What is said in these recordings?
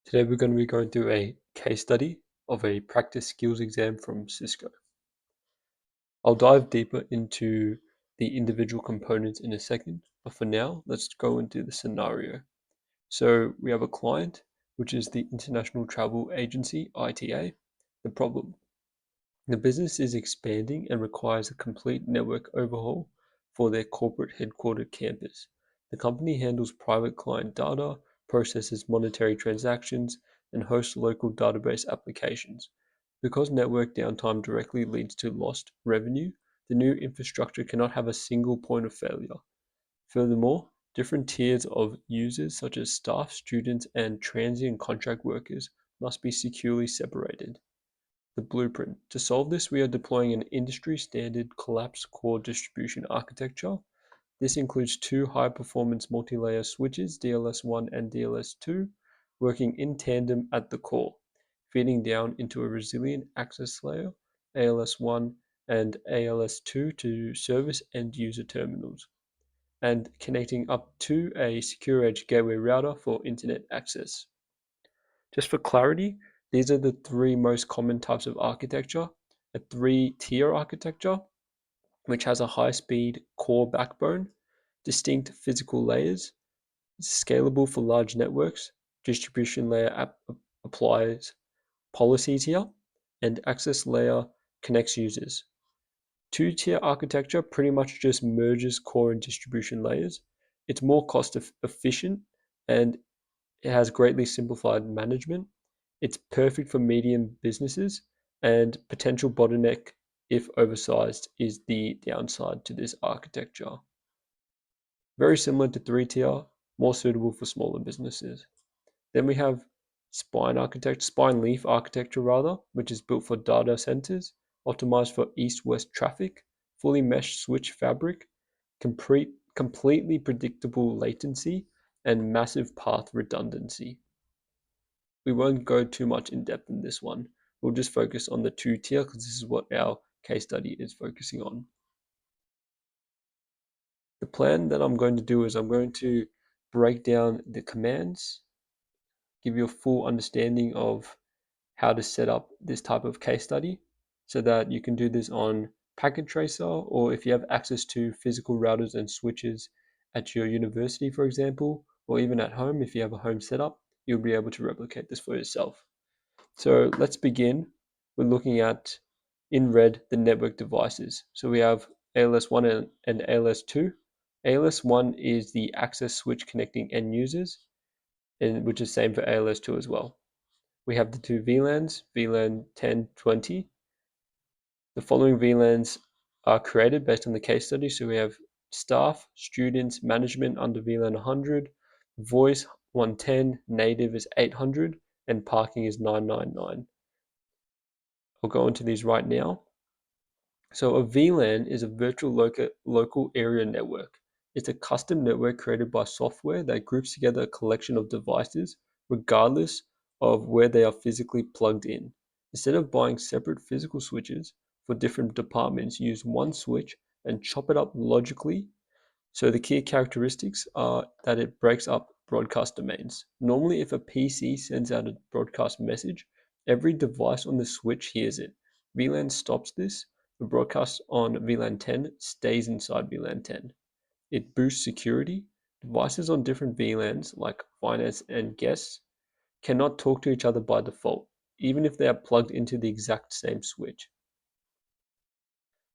Today we're going to be going through a case study of a practice skills exam from Cisco. I'll dive deeper into the individual components in a second, but for now, let's go into the scenario. So we have a client, which is the International Travel Agency, ITA. The problem: the business is expanding and requires a complete network overhaul for their corporate headquartered campus. The company handles private client data, processes monetary transactions, and hosts local database applications. Because network downtime directly leads to lost revenue, the new infrastructure cannot have a single point of failure. Furthermore, different tiers of users, such as staff, students, and transient contract workers, must be securely separated. The blueprint. To solve this, we are deploying an industry-standard collapsed core distribution architecture. This includes two high-performance multi-layer switches, DLS1 and DLS2, working in tandem at the core, feeding down into a resilient access layer, ALS1 and ALS2, to service end user terminals, and connecting up to a secure edge gateway router for internet access. Just for clarity, these are the three most common types of architecture: a three-tier architecture, which has a high-speed core backbone, distinct physical layers, scalable for large networks, distribution layer applies policies here, and access layer connects users. Two-tier architecture pretty much just merges core and distribution layers. It's more cost efficient and it has greatly simplified management. It's perfect for medium businesses, and potential bottleneck, if oversized, is the downside to this architecture. Very similar to three-tier, more suitable for smaller businesses. Then we have spine leaf architecture rather, which is built for data centers, optimized for east-west traffic, fully meshed switch fabric, completely predictable latency, and massive path redundancy. We won't go too much in depth in this one. We'll just focus on the two-tier because this is what our case study is focusing on. The plan that I'm going to do is I'm going to break down the commands, give you a full understanding of how to set up this type of case study so that you can do this on Packet Tracer, or if you have access to physical routers and switches at your university, for example, or even at home, if you have a home setup, you'll be able to replicate this for yourself. So let's begin with looking at, in red, the network devices. So we have ALS1 and ALS2. ALS1 is the access switch connecting end users, and which is same for ALS2 as well. We have the two VLANs, VLAN 10, 20. The following VLANs are created based on the case study. So we have staff, students, management under VLAN 100, voice 110, native is 800, and parking is 999. I'll go into these right now. So a VLAN is a virtual local area network. It's a custom network created by software that groups together a collection of devices regardless of where they are physically plugged in. Instead of buying separate physical switches for different departments, use one switch and chop it up logically. So the key characteristics are that it breaks up broadcast domains. Normally, if a PC sends out a broadcast message, every device on the switch hears it. VLAN stops this. The broadcast on VLAN 10 stays inside VLAN 10. It boosts security. Devices on different VLANs, like finance and guests, cannot talk to each other by default, even if they are plugged into the exact same switch.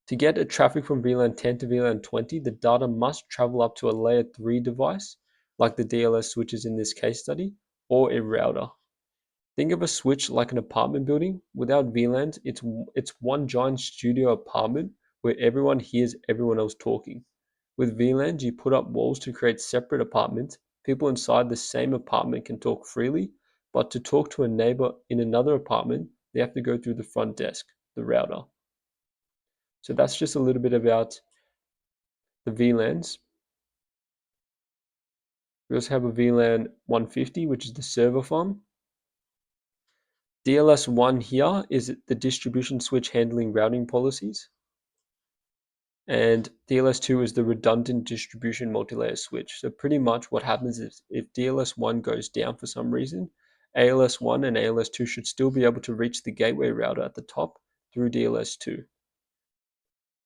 To get a traffic from VLAN 10 to VLAN 20, the data must travel up to a layer 3 device, like the DLS switches in this case study, or a router. Think of a switch like an apartment building. Without VLANs, it's one giant studio apartment where everyone hears everyone else talking. With VLANs, you put up walls to create separate apartments. People inside the same apartment can talk freely, but to talk to a neighbor in another apartment, they have to go through the front desk, the router. So that's just a little bit about the VLANs. We also have a VLAN 150, which is the server farm. DLS1 here is the distribution switch handling routing policies. And DLS2 is the redundant distribution multi-layer switch. So pretty much what happens is if DLS1 goes down for some reason, ALS1 and ALS2 should still be able to reach the gateway router at the top through DLS2.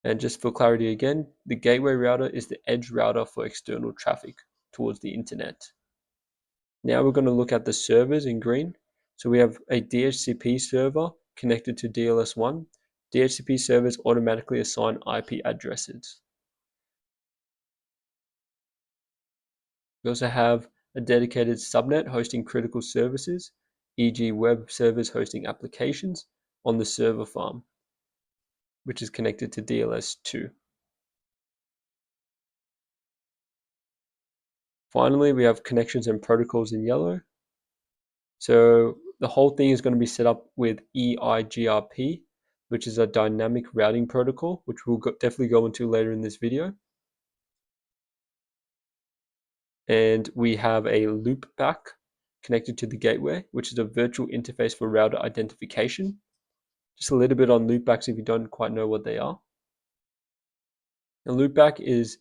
And just for clarity again, the gateway router is the edge router for external traffic towards the internet. Now we're going to look at the servers in green. So we have a DHCP server connected to DLS1. DHCP servers automatically assign IP addresses. We also have a dedicated subnet hosting critical services, e.g. web servers hosting applications on the server farm, which is connected to DLS2. Finally, we have connections and protocols in yellow. So the whole thing is going to be set up with EIGRP, which is a dynamic routing protocol, which we'll definitely go into later in this video. And we have a loopback connected to the gateway, which is a virtual interface for router identification. Just a little bit on loopbacks if you don't quite know what they are. A loopback is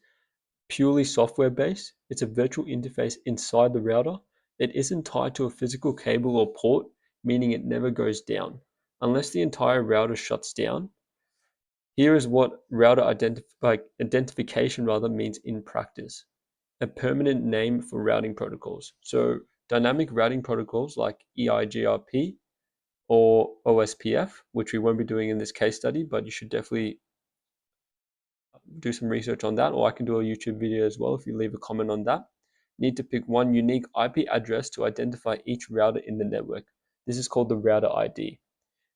purely software based. It's a virtual interface inside the router. It isn't tied to a physical cable or port, meaning it never goes down unless the entire router shuts down. Here is what router identification means in practice. A permanent name for routing protocols. So dynamic routing protocols like EIGRP or OSPF, which we won't be doing in this case study, but you should definitely do some research on that, or I can do a YouTube video as well if you leave a comment on that. You need to pick one unique IP address to identify each router in the network. This is called the router ID.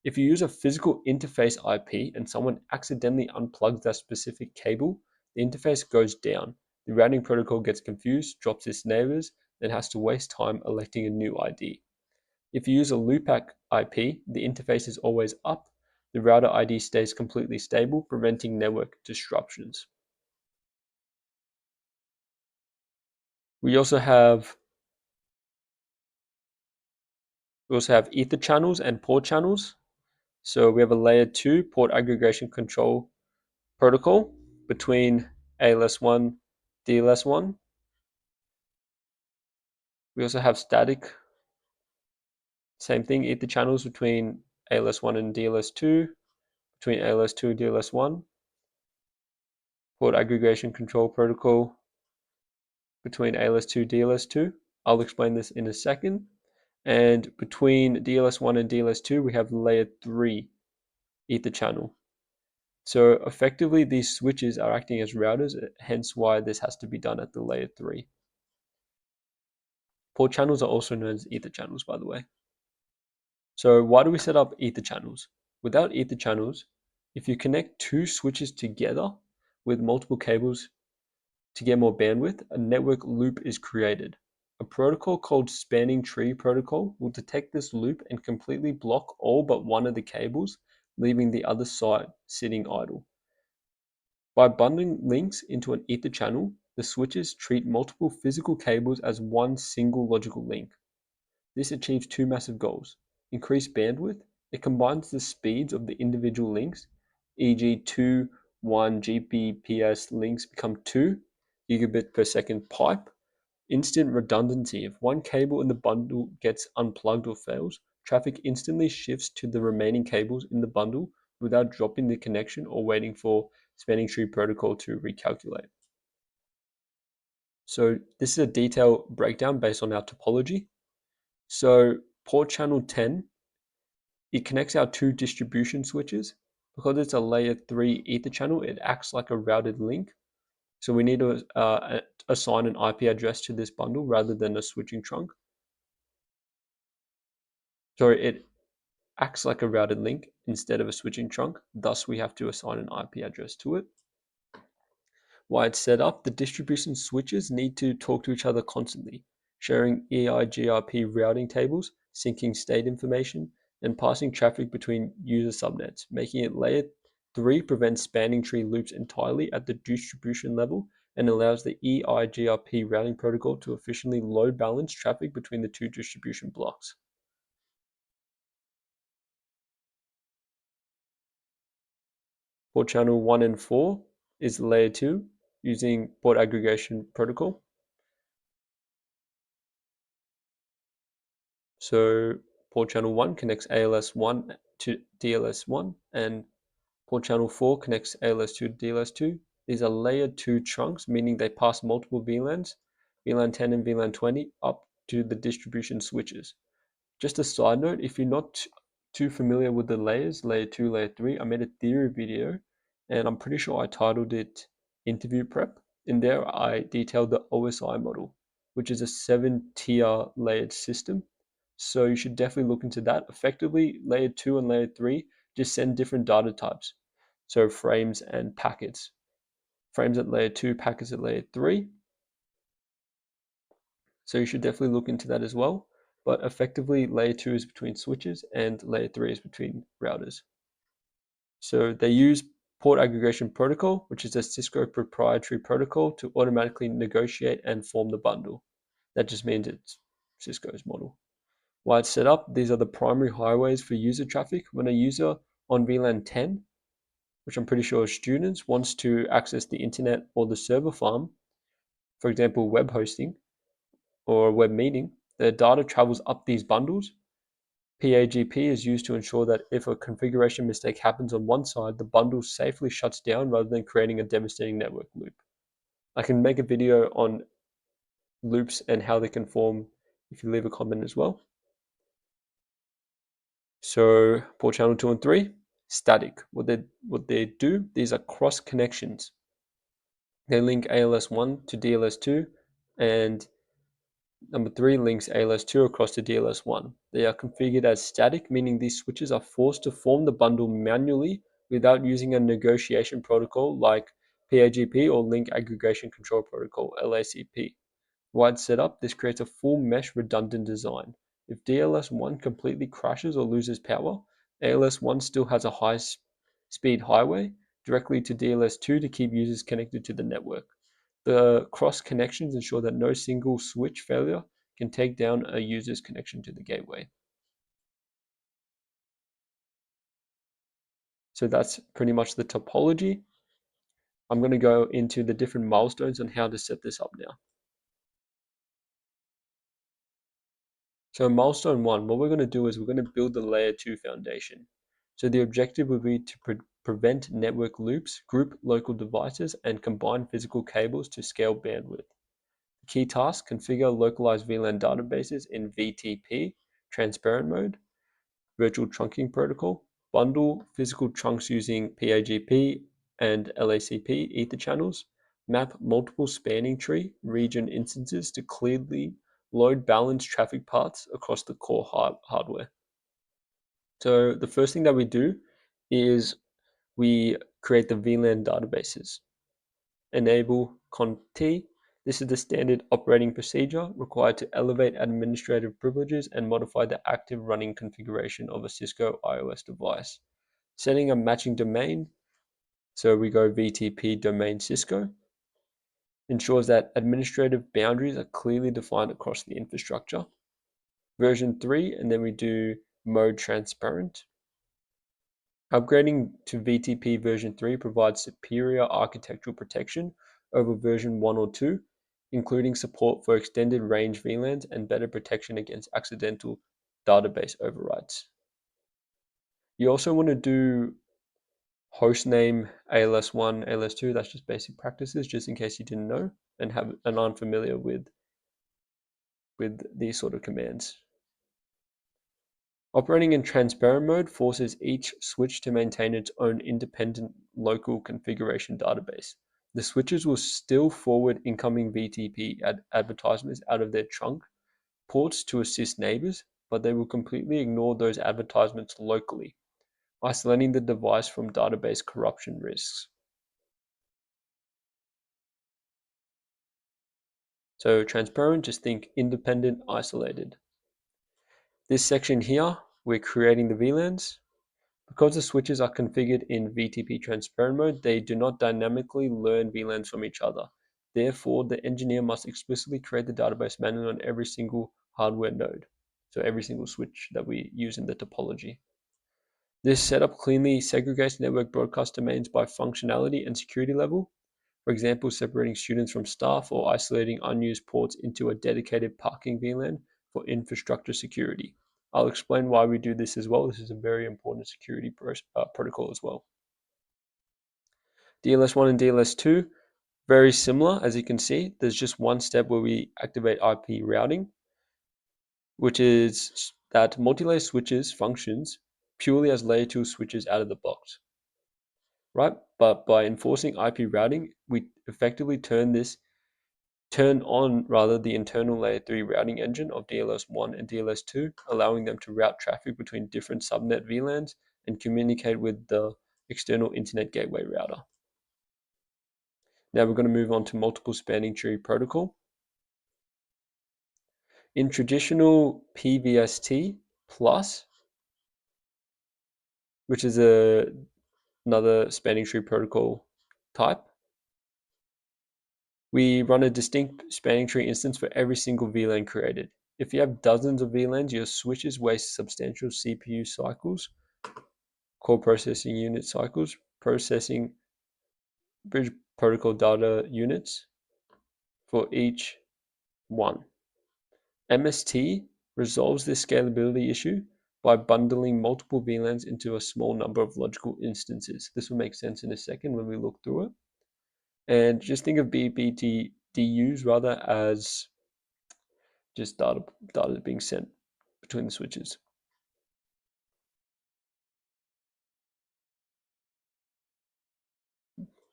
If you use a physical interface IP and someone accidentally unplugs that specific cable, the interface goes down. The routing protocol gets confused, drops its neighbors, then has to waste time electing a new ID. If you use a loopback IP, the interface is always up. The router ID stays completely stable, preventing network disruptions. We also have ether channels and port channels. So we have a layer 2 port aggregation control protocol between ALS1, DLS1. We also have static, same thing, ether channels between ALS1 and DLS2, between ALS2 and DLS1. Port aggregation control protocol between ALS2 and DLS2. I'll explain this in a second. And between DLS1 and DLS2, we have layer 3 ether channel. So effectively, these switches are acting as routers, hence why this has to be done at the layer 3. Port channels are also known as ether channels, by the way. So why do we set up ether channels? Without ether channels, if you connect two switches together with multiple cables to get more bandwidth, a network loop is created. A protocol called spanning tree protocol will detect this loop and completely block all but one of the cables, leaving the other side sitting idle. By bundling links into an ether channel, the switches treat multiple physical cables as one single logical link. This achieves two massive goals. Increased bandwidth. It combines the speeds of the individual links, e.g. 2, 1 Gbps links become 2 gigabit per second pipe. Instant redundancy. If one cable in the bundle gets unplugged or fails, traffic instantly shifts to the remaining cables in the bundle without dropping the connection or waiting for spanning tree protocol to recalculate. So this is a detailed breakdown based on our topology. So port channel 10, it connects our two distribution switches. Because it's a layer 3 ether channel, it acts like a routed link. So we need to assign an IP address to this bundle rather than a switching trunk. So it acts like a routed link instead of a switching trunk. Thus, we have to assign an IP address to it. Why it's set up, the distribution switches need to talk to each other constantly, sharing EIGRP routing tables, syncing state information, and passing traffic between user subnets, making it layer 3 prevents spanning tree loops entirely at the distribution level and allows the EIGRP routing protocol to efficiently load balance traffic between the two distribution blocks. Port channel 1 and 4 is layer 2 using port aggregation protocol. So port channel 1 connects ALS1 to DLS1, and port channel 4 connects ALS2 to DLS2. These are layer 2 trunks, meaning they pass multiple VLANs, VLAN 10 and VLAN 20, up to the distribution switches. Just a side note, if you're not too familiar with the layers, layer 2, layer 3, I made a theory video, and I'm pretty sure I titled it Interview Prep. In there, I detailed the OSI model, which is a 7-tier layered system. So you should definitely look into that. Effectively, layer 2 and layer 3 just send different data types. So frames and packets. Frames at layer 2, packets at layer 3. So you should definitely look into that as well. But effectively, layer 2 is between switches and layer 3 is between routers. So they use Port Aggregation Protocol, which is a Cisco proprietary protocol to automatically negotiate and form the bundle. That just means it's Cisco's model. Why it's set up, these are the primary highways for user traffic. When a user on VLAN 10, which I'm pretty sure is students, wants to access the internet or the server farm, for example, web hosting or a web meeting, the data travels up these bundles. PAGP is used to ensure that if a configuration mistake happens on one side, the bundle safely shuts down rather than creating a devastating network loop. I can make a video on loops and how they can form if you leave a comment as well. So port channel 2 and 3, static. What they do, these are cross connections. They link ALS1 to DLS2, and number 3 links ALS2 across to DLS1. They are configured as static, meaning these switches are forced to form the bundle manually without using a negotiation protocol like PAGP or Link Aggregation Control Protocol, LACP. Wide setup, this creates a full mesh redundant design. If DLS1 completely crashes or loses power, ALS1 still has a high speed highway directly to DLS2 to keep users connected to the network. The cross connections ensure that no single switch failure can take down a user's connection to the gateway. So that's pretty much the topology. I'm going to go into the different milestones on how to set this up now. So milestone 1, what we're going to do is we're going to build the layer 2 foundation. So the objective would be to prevent network loops, group local devices, and combine physical cables to scale bandwidth. Key task, configure localized VLAN databases in VTP, transparent mode, virtual trunking protocol, bundle physical trunks using PAGP and LACP Etherchannels, map multiple spanning tree region instances to clearly load balance traffic paths across the core hardware. So the first thing that we do is we create the VLAN databases. Enable connt. This is the standard operating procedure required to elevate administrative privileges and modify the active running configuration of a Cisco iOS device. Setting a matching domain, so we go VTP domain Cisco, ensures that administrative boundaries are clearly defined across the infrastructure. Version 3, and then we do mode transparent. Upgrading to VTP version 3 provides superior architectural protection over version 1 or 2, including support for extended range VLANs and better protection against accidental database overrides. You also want to do hostname ALS1, ALS2, that's just basic practices, just in case you didn't know and aren't unfamiliar with these sort of commands. Operating in transparent mode forces each switch to maintain its own independent local configuration database. The switches will still forward incoming VTP advertisements out of their trunk ports to assist neighbors, but they will completely ignore those advertisements locally, isolating the device from database corruption risks. So transparent, just think independent, isolated. This section here, we're creating the VLANs. Because the switches are configured in VTP transparent mode, they do not dynamically learn VLANs from each other. Therefore, the engineer must explicitly create the database manually on every single hardware node, so every single switch that we use in the topology. This setup cleanly segregates network broadcast domains by functionality and security level, for example, separating students from staff or isolating unused ports into a dedicated parking VLAN for infrastructure security. I'll explain why we do this as well. This is a very important security protocol as well. DLS1 and DLS2, very similar. As you can see, there's just one step where we activate IP routing, which is that multi-layer switches functions purely as layer 2 switches out of the box, right? But by enforcing IP routing, we effectively turn on the internal layer 3 routing engine of DLS1 and DLS2, allowing them to route traffic between different subnet VLANs and communicate with the external internet gateway router. Now we're going to move on to multiple spanning tree protocol. In traditional PVST plus, which is another spanning tree protocol type, we run a distinct spanning tree instance for every single VLAN created. If you have dozens of VLANs, your switches waste substantial CPU cycles, core processing unit cycles, processing bridge protocol data units for each one. MST resolves this scalability issue by bundling multiple VLANs into a small number of logical instances. This will make sense in a second when we look through it. And just think of BPDUs rather as just data being sent between the switches.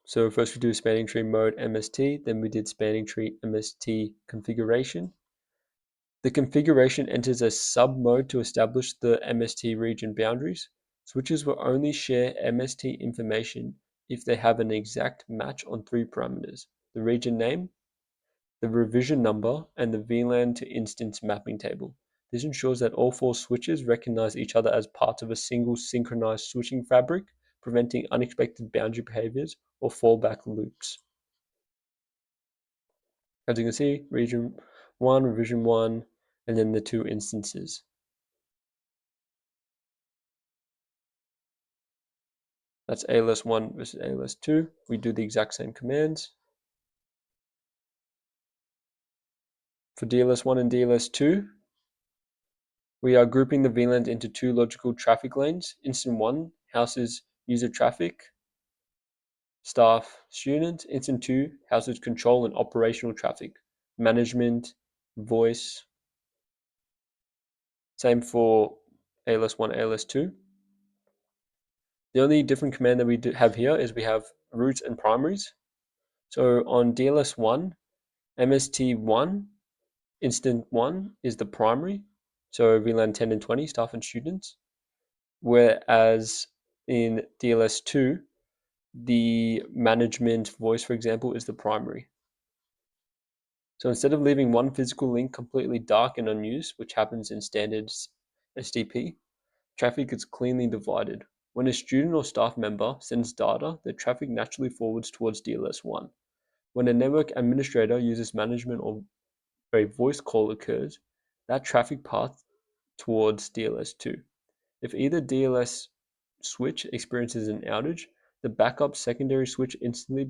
So first we do spanning tree mode MST, then we did spanning tree MST configuration. The configuration enters a sub-mode to establish the MST region boundaries. Switches will only share MST information if they have an exact match on 3 parameters: the region name, the revision number, and the VLAN to instance mapping table. This ensures that all 4 switches recognize each other as parts of a single synchronized switching fabric, preventing unexpected boundary behaviors or fallback loops. As you can see, region 1, revision 1, and then the 2 instances. That's ALS1 versus ALS2. We do the exact same commands. For DLS1 and DLS2, we are grouping the VLANs into 2 logical traffic lanes. Instant 1 houses user traffic, staff, student. Instant 2 houses control and operational traffic, management, voice. Same for ALS1, ALS2. The only different command that we have here is we have routes and primaries. So on DLS1, MST1, instant 1 is the primary, so VLAN 10 and 20, staff and students. Whereas in DLS2, the management voice, for example, is the primary. So instead of leaving one physical link completely dark and unused, which happens in standard SDP, traffic is cleanly divided. When a student or staff member sends data, the traffic naturally forwards towards DLS1. When a network administrator uses management or a voice call occurs, that traffic path towards DLS2. If either DLS switch experiences an outage, the backup secondary switch instantly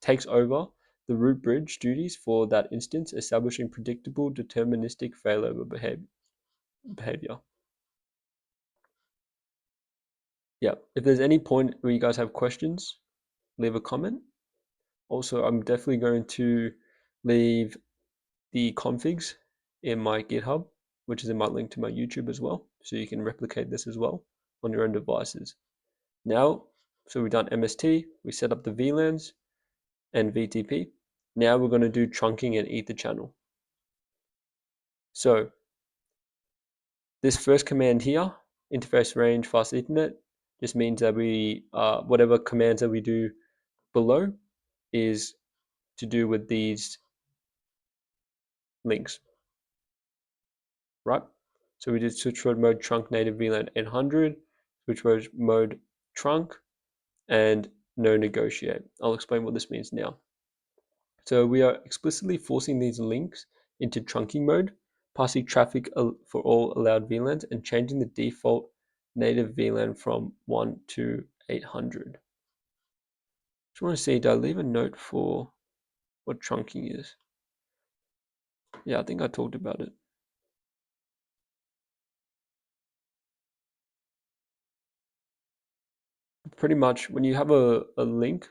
takes over the root bridge duties for that instance, establishing predictable deterministic failover behavior. Yeah, if there's any point where you guys have questions, leave a comment. Also, I'm definitely going to leave the configs in my GitHub, which is in my link to my YouTube as well, so you can replicate this as well on your own devices. Now, so we've done MST, we set up the VLANs and VTP. Now we're going to do trunking and Etherchannel. So this first command here, interface range fast Ethernet, just means that we whatever commands that we do below is to do with these links, right? So we did switch mode trunk native VLAN 800, switch mode trunk, and no negotiate. I'll explain what this means now. So we are explicitly forcing these links into trunking mode, passing traffic for all allowed VLANs, and changing the default native VLAN from 1 to 800. Just want to see, did I leave a note for what trunking is? Yeah, I think I talked about it. pretty much when you have a link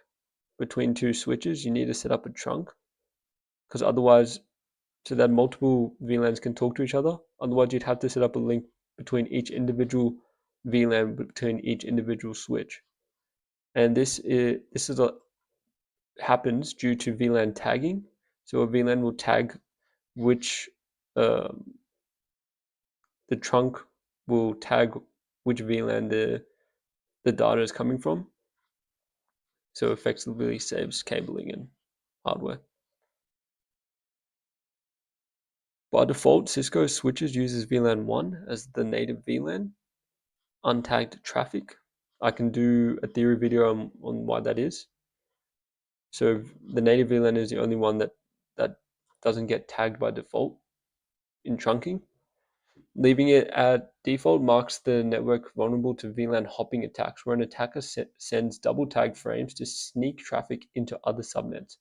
between two switches, you need to set up a trunk, because otherwise, so that multiple VLANs can talk to each other. Otherwise, you'd have to set up a link between each individual VLAN between each individual switch. And this happens due to VLAN tagging. So a VLAN will tag which the trunk will tag which VLAN the data is coming from. So effectively saves cabling and hardware. By default, Cisco switches uses VLAN 1 as the native VLAN, untagged traffic. I can do a theory video on why that is. So the native VLAN is the only one that doesn't get tagged by default in trunking. Leaving it at default marks the network vulnerable to VLAN hopping attacks, where an attacker sends double tag frames to sneak traffic into other subnets.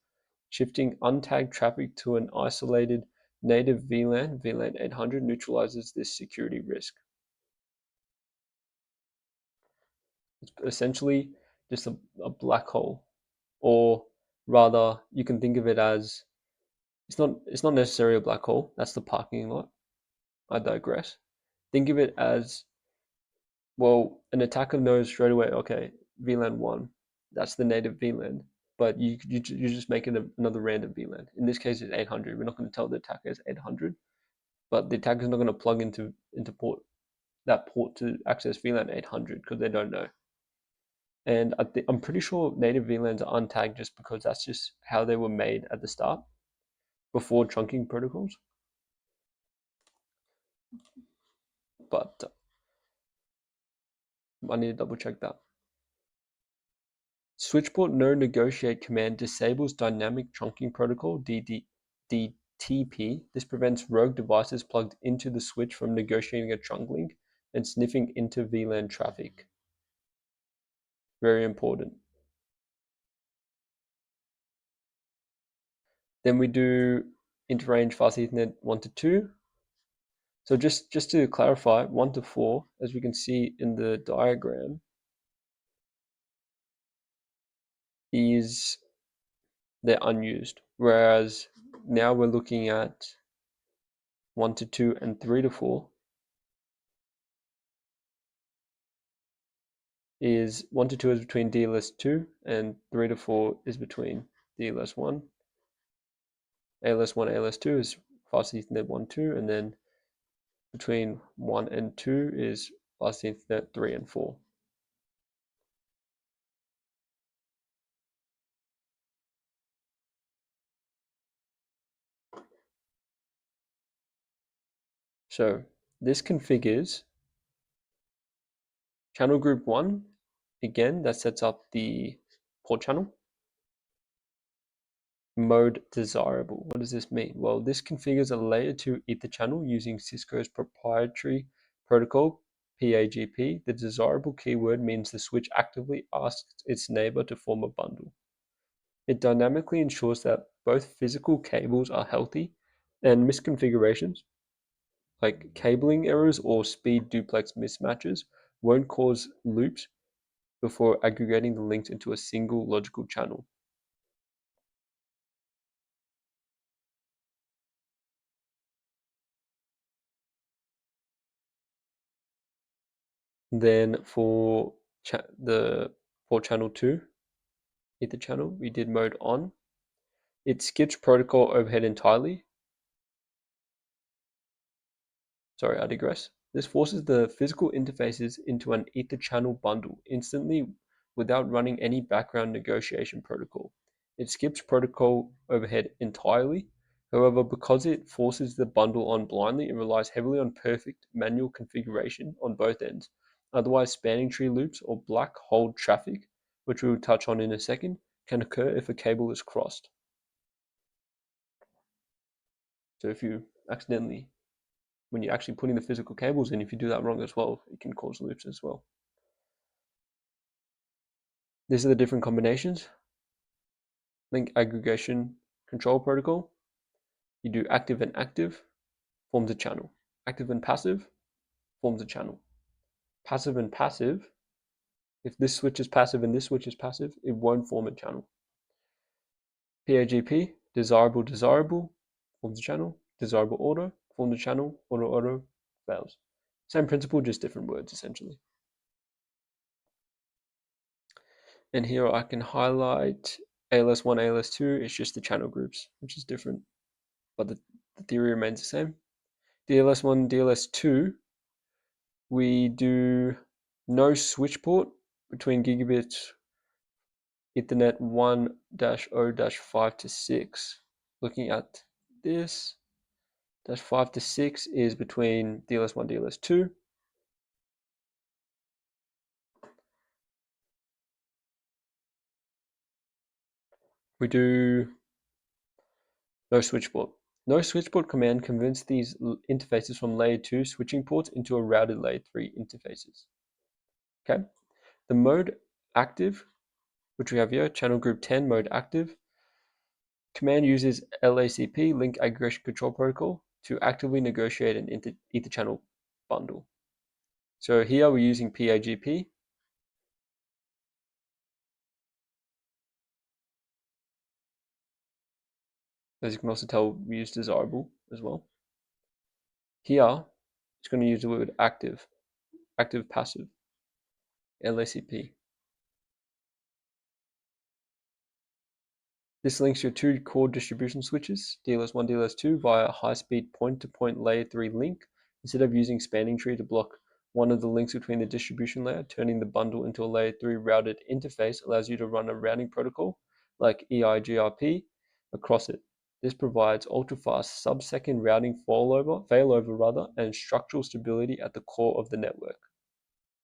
Shifting untagged traffic to an isolated native VLAN, VLAN 800, neutralizes this security risk. It's essentially just a black hole, or rather, you can think of it as it's not necessarily a black hole. That's the parking lot. I digress. Think of it as, well, an attacker knows straight away, okay, VLAN 1, that's the native VLAN, but you just make it another random VLAN. In this case, it's 800. We're not going to tell the attacker it's 800, but the attacker's not going to plug into that port to access VLAN 800 because they don't know. And I'm pretty sure native VLANs are untagged just because that's just how they were made at the start, before trunking protocols. But I need to double check that. Switchport no negotiate command disables dynamic trunking protocol DTP. This prevents rogue devices plugged into the switch from negotiating a trunk link and sniffing into VLAN traffic. Very important. Then we do interrange fast Ethernet 1 to 2. So just to clarify, 1 to 4, as we can see in the diagram, they're unused. Whereas now we're looking at 1 to 2 and 3 to 4 is 1 to 2 is between DLS2 and 3 to 4 is between DLS1. ALS1, ALS2 is fast Ethernet 1, 2, and then between 1 and 2 is fast Ethernet 3 and 4. So this configures channel group 1. Again, that sets up the port channel. Mode desirable. What does this mean? Well, this configures a layer 2 Etherchannel using Cisco's proprietary protocol, PAGP. The desirable keyword means the switch actively asks its neighbor to form a bundle. It dynamically ensures that both physical cables are healthy and misconfigurations, like cabling errors or speed duplex mismatches, won't cause loops before aggregating the links into a single logical channel. Then for the port channel 2, Etherchannel, we did mode on. It skips protocol overhead entirely. Sorry, I digress. This forces the physical interfaces into an Etherchannel bundle instantly without running any background negotiation protocol. It skips protocol overhead entirely. However, because it forces the bundle on blindly, it relies heavily on perfect manual configuration on both ends. Otherwise, spanning tree loops or black hole traffic, which we will touch on in a second, can occur if a cable is crossed. So if you accidentally, when you're actually putting the physical cables in, if you do that wrong as well, it can cause loops as well. These are the different combinations. Link aggregation control protocol. You do active and active, forms a channel. Active and passive, forms a channel. Passive and passive If this switch is passive and this switch is passive, it won't form a channel. PAGP, desirable, forms a channel. Desirable auto, forms a channel. Auto, fails. Same principle, just different words essentially. And here I can highlight ALS1, ALS2, it's just the channel groups, which is different, but the theory remains the same. DLS1, DLS2, we do no switch port between gigabit Ethernet 1-0-5 to 6. Looking at this, dash 5 to 6 is between DLS1, DLS2. We do no switch port. No switch port command converts these interfaces from layer 2 switching ports into a routed layer 3 interfaces. Okay, the mode active, which we have here, channel group 10 mode active, command uses LACP, link aggregation control protocol, to actively negotiate an Etherchannel bundle. So here we're using PAGP. As you can also tell, we use desirable as well. Here, it's going to use the word active, active passive, LACP. This links your two core distribution switches, DLS1, DLS2, via a high-speed point-to-point layer 3 link. Instead of using spanning tree to block one of the links between the distribution layer, turning the bundle into a layer 3 routed interface allows you to run a routing protocol like EIGRP across it. This provides ultra-fast sub-second routing failover, and structural stability at the core of the network.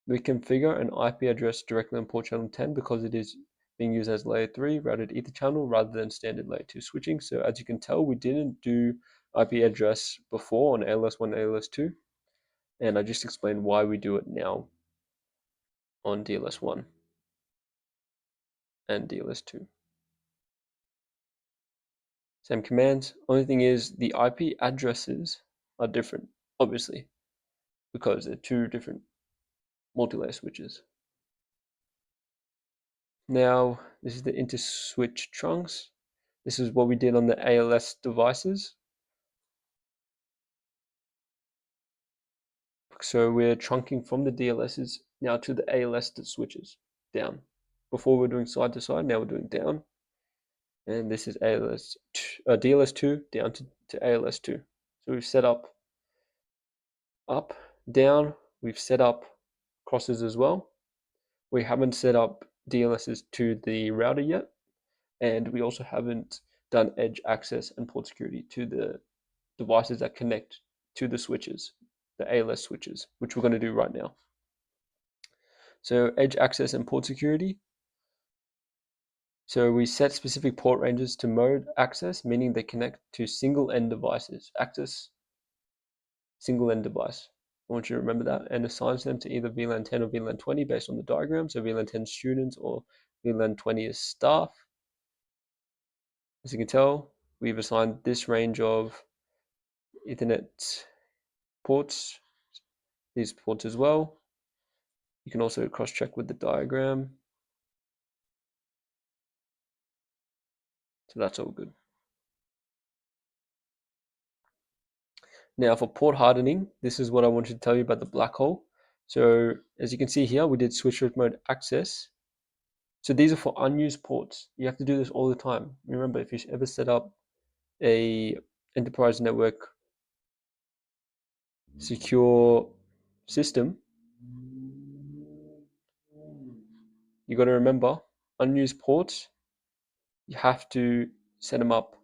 We configure an IP address directly on port channel 10 because it is being used as layer 3 routed ether channel rather than standard layer 2 switching. So as you can tell, we didn't do IP address before on ALS1, ALS2, and I just explained why we do it now on DLS1 and DLS2. Same commands. Only thing is the IP addresses are different, obviously, because they're two different multi-layer switches. Now, this is the inter-switch trunks. This is what we did on the ALS devices. So we're trunking from the DLSs now to the ALS switches, down. Before we were doing side to side, now we're doing down. And this is DLS2 down to ALS2. So we've set up, down, we've set up crosses as well. We haven't set up DLSs to the router yet, and we also haven't done edge access and port security to the devices that connect to the switches, the ALS switches, which we're going to do right now. So edge access and port security. So we set specific port ranges to mode access, meaning they connect to single end devices. Access single end device. I want you to remember that, and assigns them to either VLAN 10 or VLAN 20 based on the diagram. So VLAN 10 students or VLAN 20 is staff. As you can tell, we've assigned this range of Ethernet ports, these ports as well. You can also cross-check with the diagram. So that's all good. Now for port hardening, this is what I wanted to tell you about the black hole. So as you can see here, we did switch mode access. So these are for unused ports. You have to do this all the time. Remember, if you ever set up a enterprise network secure system, you got to remember unused ports, you have to set them up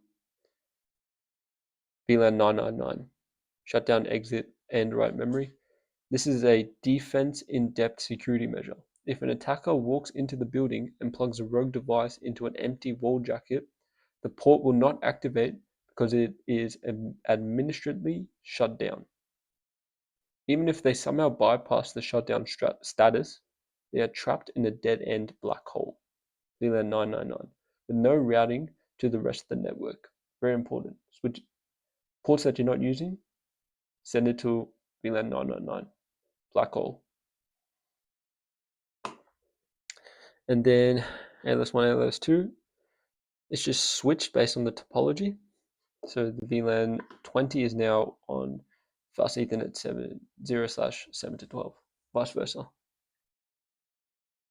VLAN 999, shutdown, exit, and write memory. This is a defense in-depth security measure. If an attacker walks into the building and plugs a rogue device into an empty wall jacket, the port will not activate because it is administratively shut down. Even if they somehow bypass the shutdown status, they are trapped in a dead-end black hole, VLAN 999, with no routing to the rest of the network. Very important. Switch ports that you're not using, send it to VLAN 999, black hole. And then ALS1, ALS2, it's just switched based on the topology. So the VLAN 20 is now on fast Ethernet 0/7 to 12, vice versa.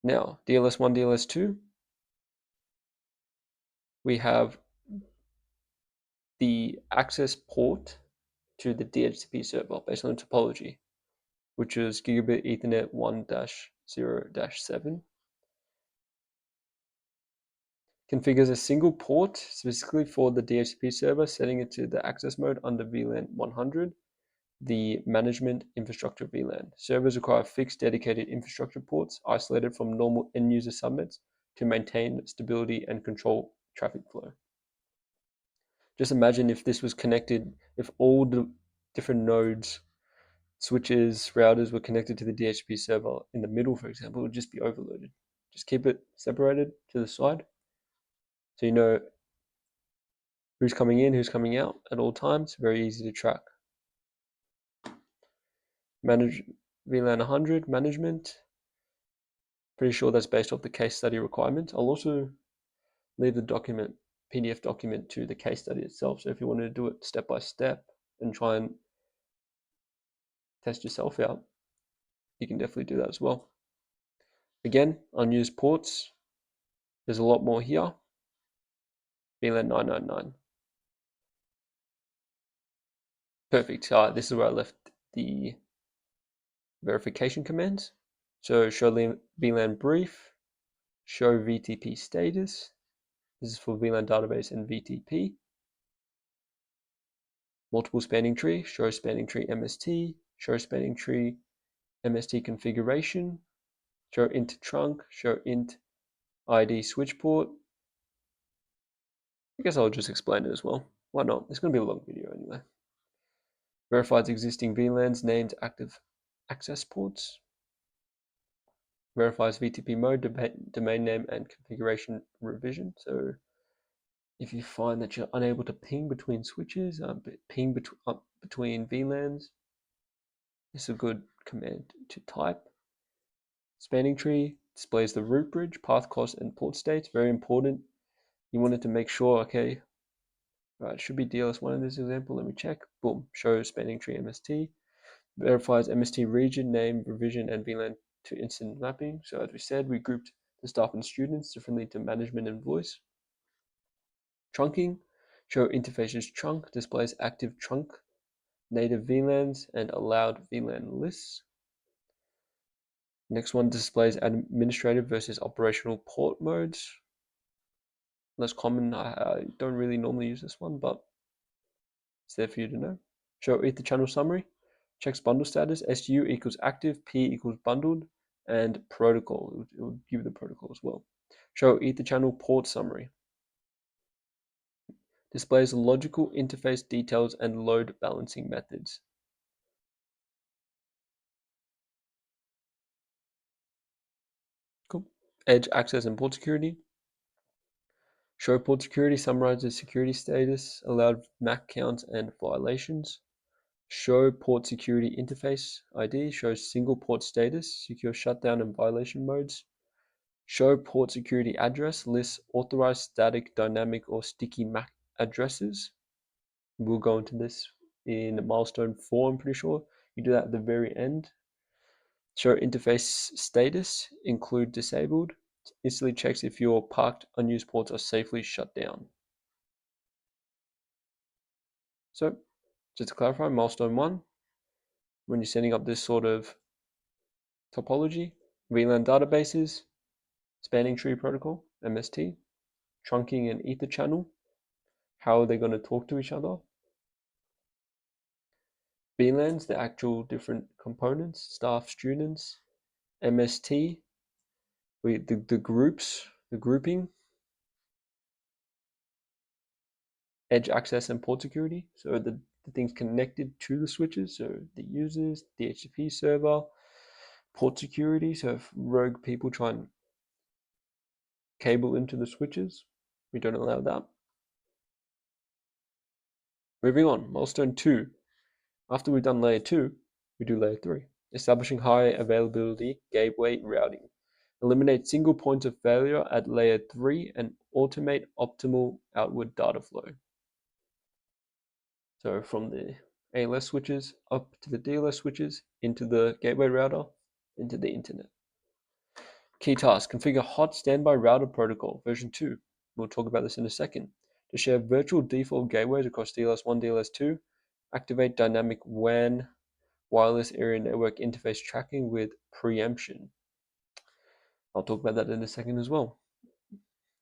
Now, DLS1, DLS2, we have the access port to the DHCP server based on the topology, which is gigabit Ethernet 1-0-7. Configures a single port specifically for the DHCP server, setting it to the access mode under VLAN 100, the management infrastructure VLAN. Servers require fixed dedicated infrastructure ports isolated from normal end user subnets to maintain stability and control traffic flow. Just imagine if this was connected, if all the different nodes, switches, routers were connected to the DHCP server in the middle, for example, it would just be overloaded. Just keep it separated to the side so you know who's coming in, who's coming out at all times. Very easy to track. Manage VLAN 100 management. Pretty sure that's based off the case study requirement. I'll also leave the document, PDF document, to the case study itself. So if you want to do it step by step and try and test yourself out, you can definitely do that as well. Again, unused ports. There's a lot more here. VLAN 999. Perfect. This is where I left the verification commands. So show VLAN brief, show VTP status. This is for VLAN database and VTP. Multiple spanning tree, show spanning tree MST, show spanning tree MST configuration, show int trunk, show int ID switch port. I guess I'll just explain it as well. Why not? It's going to be a long video anyway. Verifies existing VLANs named active access ports. Verifies VTP mode, domain name, and configuration revision. So if you find that you're unable to ping between switches, ping between VLANs, this is a good command to type. Spanning tree displays the root bridge, path cost, and port states. Very important. You wanted to make sure, okay, right, it should be DLS1 in this example. Let me check. Boom, show spanning tree MST. Verifies MST region, name, revision, and VLAN to instant mapping. So as we said, we grouped the staff and students differently to management and voice. Trunking, show interfaces trunk, displays active trunk, native VLANs, and allowed VLAN lists. Next one displays administrative versus operational port modes. Less common, I don't really normally use this one, but it's there for you to know. Show Etherchannel summary, checks bundle status, SU equals active, P equals bundled, and protocol. It will give you the protocol as well. Show Etherchannel port summary. Displays logical interface details and load balancing methods. Cool. Edge access and port security. Show port security summarizes security status, allowed MAC counts and violations. Show port security interface ID shows single port status, secure shutdown and violation modes. Show port security address lists authorized static, dynamic, or sticky MAC addresses. We'll go into this in milestone 4, I'm pretty sure. You do that at the very end. Show interface status, include disabled. Instantly checks if your parked unused ports are safely shut down. So, just to clarify, milestone 1, when you're setting up this sort of topology, VLAN databases, spanning tree protocol, MST, trunking and Etherchannel, how are they going to talk to each other? VLANs, the actual different components, staff, students, MST, the groups, the grouping, edge access and port security, so the things connected to the switches, so the users, DHCP server, port security, so if rogue people try and cable into the switches, we don't allow that. Moving on, milestone 2. After we've done layer 2, we do layer 3, establishing high availability gateway routing. eliminate single points of failure at layer 3, and automate optimal outward data flow. So from the ALS switches up to the DLS switches, into the gateway router, into the internet. Key task, configure hot standby router protocol version 2. We'll talk about this in a second. To share virtual default gateways across DLS1, DLS2, activate dynamic WAN wireless area network interface tracking with preemption. I'll talk about that in a second as well.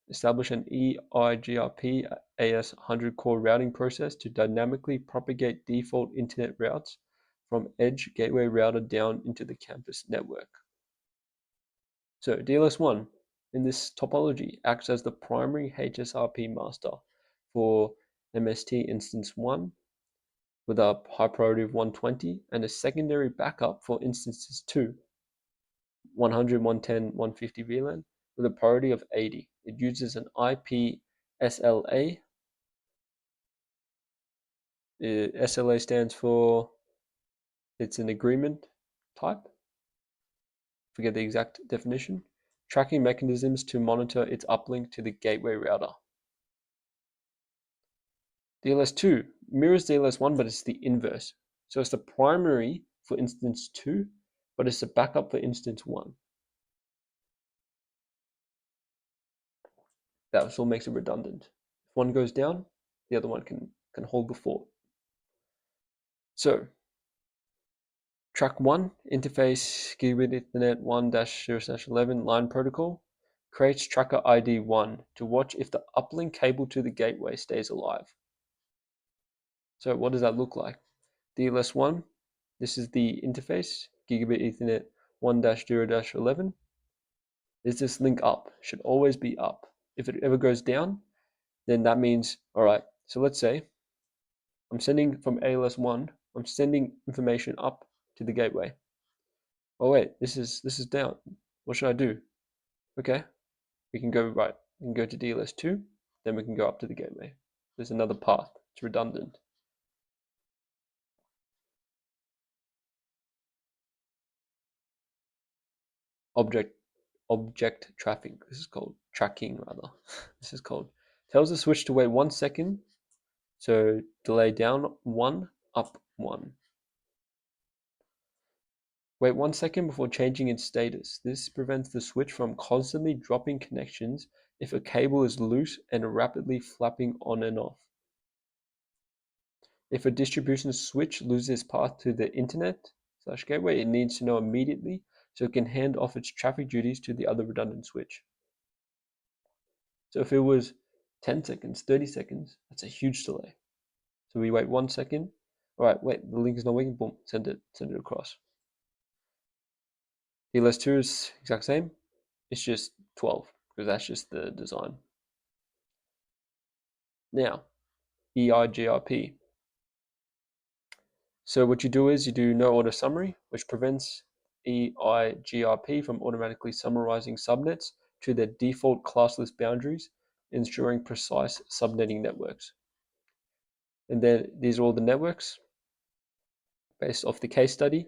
Establish an EIGRP AS100 core routing process to dynamically propagate default internet routes from edge gateway router down into the campus network. So DLS1 in this topology acts as the primary HSRP master for MST instance 1 with a high priority of 120 and a secondary backup for instances 2, 100, 110, 150 VLAN with a priority of 80. It uses an IP SLA. SLA stands for, it's an agreement type. Forget the exact definition. Tracking mechanisms to monitor its uplink to the gateway router. DLS2 mirrors DLS1, but it's the inverse. So it's the primary for instance 2, but it's the backup for instance 1. That also makes it redundant. If one goes down, the other one can hold the fort. So, track 1, interface gigabit Ethernet 1-0/11 line protocol, creates tracker ID 1 to watch if the uplink cable to the gateway stays alive. So what does that look like? DLS1, this is the interface, gigabit Ethernet 1-0/11. Is this link up? Should always be up. If it ever goes down, then that means, all right, so let's say I'm sending from ALS1, I'm sending information up to the gateway. Oh wait, this is down. What should I do? Okay, we can go right. We can go to DLS2, then we can go up to the gateway. There's another path. It's redundant. Object traffic. This is called tracking rather. This is called. Tells the switch to wait 1 second. So delay down 1, up 1. Wait 1 second before changing its status. This prevents the switch from constantly dropping connections if a cable is loose and rapidly flapping on and off. If a distribution switch loses path to the internet/gateway, it needs to know immediately so it can hand off its traffic duties to the other redundant switch. So if it was 10 seconds, 30 seconds, that's a huge delay. So we wait 1 second. All right, wait, the link is not working. Boom, send it across. DLS2 is exact same. It's just 12 because that's just the design. Now, EIGRP. So what you do is you do no order summary, which prevents EIGRP from automatically summarizing subnets to their default classless boundaries, ensuring precise subnetting networks. And then these are all the networks based off the case study.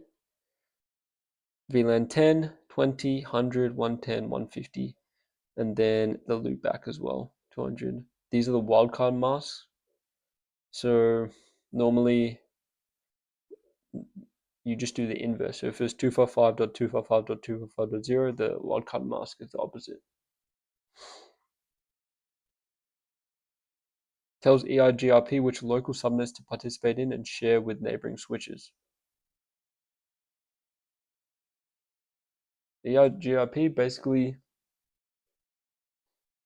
VLAN 10, 20, 100, 110, 150, and then the loopback as well, 200. These are the wildcard masks. So normally you just do the inverse. So if it's 255.255.255.0, the wildcard mask is the opposite. Tells EIGRP which local subnets to participate in and share with neighboring switches. EIGRP basically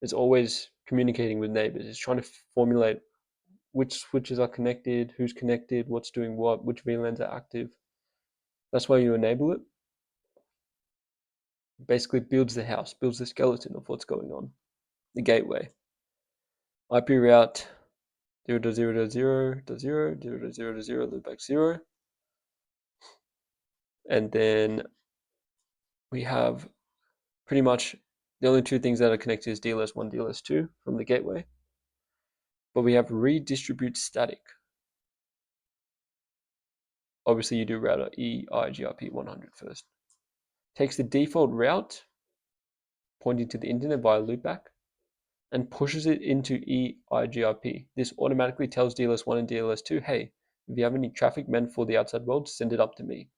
is always communicating with neighbors. It's trying to formulate which switches are connected, who's connected, what's doing what, which VLANs are active. That's why you enable it. It basically builds the house, builds the skeleton of what's going on. The gateway. IP route 0.0.0.0, loopback 0. And then we have pretty much the only two things that are connected is DLS1, DLS2 from the gateway. But we have redistribute static. Obviously you do router EIGRP 100 first. Takes the default route pointing to the internet via loopback and pushes it into EIGRP. This automatically tells DLS1 and DLS2, hey, if you have any traffic meant for the outside world, send it up to me.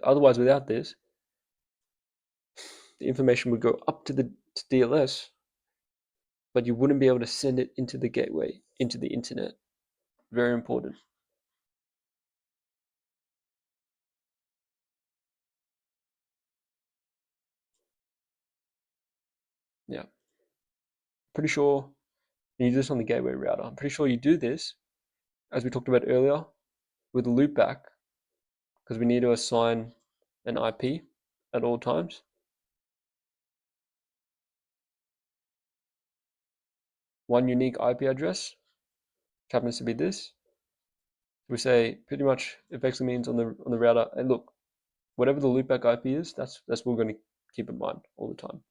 Otherwise, without this, the information would go up to the DLS, but you wouldn't be able to send it into the gateway, into the internet. Very important. Yeah. Pretty sure you do this on the gateway router. I'm pretty sure you do this, as we talked about earlier, with a loopback, because we need to assign an IP at all times. One unique IP address, which happens to be this. We say pretty much it basically means on the router, and look, whatever the loopback IP is, that's what we're going to keep in mind all the time.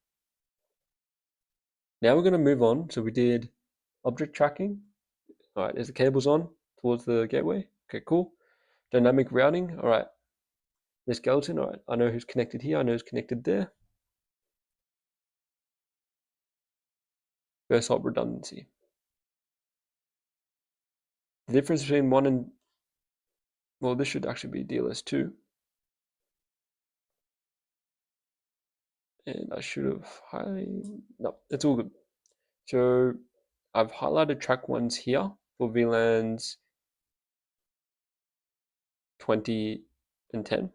Now we're going to move on. So we did object tracking. All right, is the cables on towards the gateway? Okay, cool. Dynamic routing. All right, the skeleton. All right, I know who's connected here. I know who's connected there. First hop redundancy. The difference between one and, well, this should actually be DLS2. And I should have no, it's all good. So I've highlighted track ones here for VLANs 20 and 10.